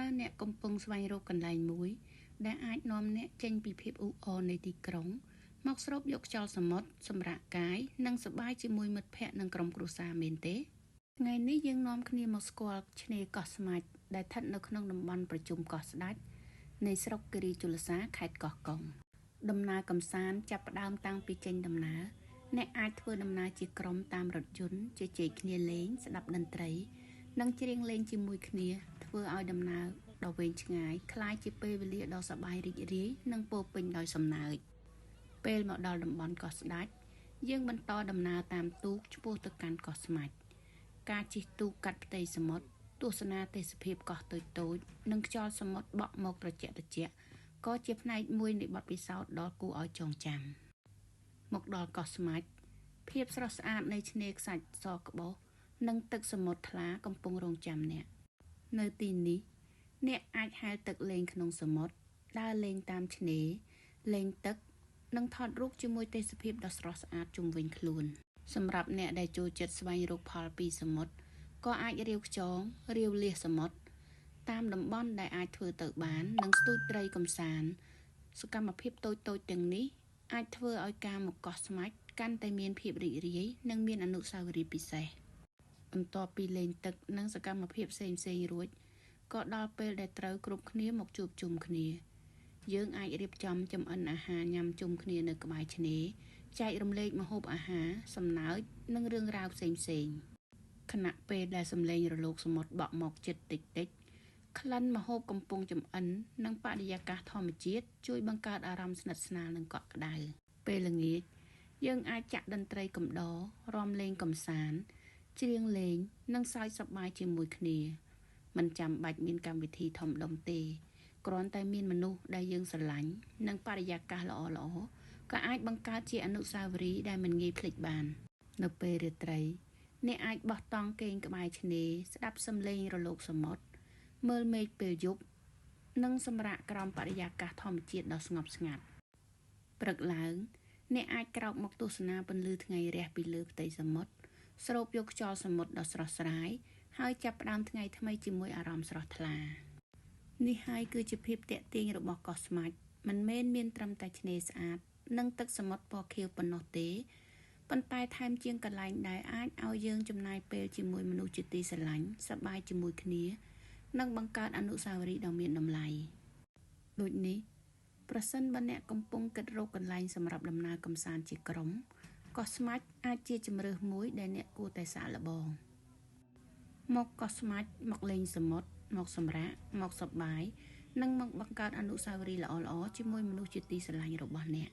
ើអ្នកកំពុងស្វែងរកកន្លែងមួយដែលអាចនាំអ្នកចេញពីភាពអ៊ូអរនៃទីក្រុងមកស្រូបយកខ្យល់សមុទ្រសម្រាកកាយនិងសប្បាយជាមួយមិត្តភ័ក្តិនិងក្រុមគ្រួសារមែនទេថ្ងៃនេះយើងនាំគ្នាមកស្គាល់ឆ្នេរកោះស្មាច់ដែលស្ថិតនៅក្នុងតំបន់ប្រជុំកោះស្ដេចនៃស្រុកគិរីជលសាខេត្តកោះកុងដំណើរកម្សាន្តចាប់ផ្ដើមតាំងពីចេញដំណើរអ្នកអាចធ្វើដំណើរជាក្រុមតាមរថយន្តជជែកគ្នាលេងស្ដាប់តន្ត្រីនិងច្រៀងលេងជាមួយគ្នាធ្វើឲ្យដំណើរដ៏វែងឆ្ងាយคล้ายជាពេលវេលាដ៏សប្បាយរីករាយនិងពោរពេញដោយសំណើចពេលមកដល់តំបន់កោះស្ដេចយើងបន្តដំណើរតាមទូកឆ្ពោះទៅកាន់កោះស្មាច់ការជិះទូកកាត់ផ្ទៃសមុទ្រទស្សនាទេសភាពកោះតូចៗនិងខ្យល់សមុទ្របក់មកត្រជាក់ក៏ជាផ្នែកមួយនៃបទពិសោធន៍ដ៏គួរឲ្យចងចាំមកដល់កោះស្មាច់ភាពស្រស់ស្អាតនៃឆ្នេរខ្សាច់សក្បុសនិងទឹកសមុទ្រថ្លាកំពុងរង់ចាំអ្នកនៅទីនេះអ្នកអាចហែលទឹកលេងក្នុងសមុទ្រដើរលេងតាមឆ្នេរលេងទឹកនិងថតរូបជាមួយទេសភាពដ៏ស្រស់ស្អាតជុំវិញខ្លួនសម្រាប់អ្នកដែលចូលចិត្តស្វែងរកផលពីសមុទ្រក៏អាចរាវខ្យងរាវលៀសសមុទ្រតាមតំបន់ដែលអាចធ្វើទៅបាននិងស្ទូចត្រីកំសាន្តសកម្មភាពតូចៗទាំងនេះអាចធ្វើឲ្យការមកកោះស្មាច់កាន់តែមានភាពរីករាយនិងមានអនុស្សាវរីយ៍ពិសេសបន្ទាប់ពីលេងទឹកនិងសកម្មភាពផ្សេងៗរួចក៏ដល់ពេលដែលត្រូវគ្រប់គ្នាមកជួបជុំគ្នាយើងអាចរៀបចំចម្អិនអាហារញ៉ាំជុំគ្នានៅក្បែរឆ្នេរចែករំលែកម្ហូបអាហារសំណើចនិងរឿងរ៉ាវផ្សេងៗខណៈពេលដែលសំឡេងរលកសមុទ្របក់មកជិតតិចក្លិនម្ហូបកំពុងចម្អិននិងបរិយាកាសធម្មជាតិជួយបង្កើតអារម្មណ៍ស្និទ្ធស្នាលនិងកក់ក្ដៅពេលល្ងាចយើងអាចចាក់តន្ត្រីកំដររាំលេងកម្សាន្តច្រៀងលេងនិងសើចសប្បាយជាមួយគ្នាមិនចាំបាច់មានកម្មវិធីធំដុំទេគ្រាន់តែមានមនុស្សដែលយើងស្រឡាញ់និងបរិយាកាសល្អៗក៏អាចបង្កើតជាអនុស្សាវរីយ៍ដែលមិនងាយភ្លេចបាននៅពេលរាត្រីអ្នកអាចបោះតង់គេងក្បែរឆ្នេរស្ដាប់សំឡេងរលកសមុទ្រមើលមេឃពេលយប់និងសម្រាកក្រោមបរិយាកាសធម្មជាតិដ៏ស្ងប់ស្ងាត់ព្រឹកឡើងអ្នកអាចក្រោកមកទស្សនាពន្លឺថ្ងៃរះពីលើផ្ទៃសមុទ្រស្រូបយកខ្យល់សមុទ្រដ៏ស្រស់ស្រាយហើយចាប់ផ្ដើមថ្ងៃថ្មីជាមួយអារម្មណ៍ស្រស់ថ្លានេះហើយគឺជាភាពទាក់ទាញរបស់កោះស្មាច់មិនមែនមានត្រឹមតែឆ្នេរស្អាតនិងទឹកសមុទ្រពណ៌ខៀវប៉ុណ្ណោះទេប៉ុន្តែថែមជាងកន្លែងដែលអាចឲ្យយើងចំណាយពេលជាមួយមនុស្សជាទីស្រឡាញ់សប្បាយជាមួយគ្នានិងបង្កើតអនុស្សាវរីយ៍ដ៏មានតម្លៃដូចនេះប្រសិនបើអ្នកកំពុងគិតរកកន្លែងសម្រាប់ដំណើរកម្សាន្តជាក្រុមកោះស្មាច់អាចជាជម្រើសមួយដែលអ្នកគួរតែសាកល្បងមកកោះស្មាច់មកលេងសមុទ្រមកសម្រាកមកសប្បាយនិងមកបង្កើតអនុស្សាវរីយ៍ល្អៗជាមួយមនុស្សជាទីស្រឡាញ់របស់អ្នក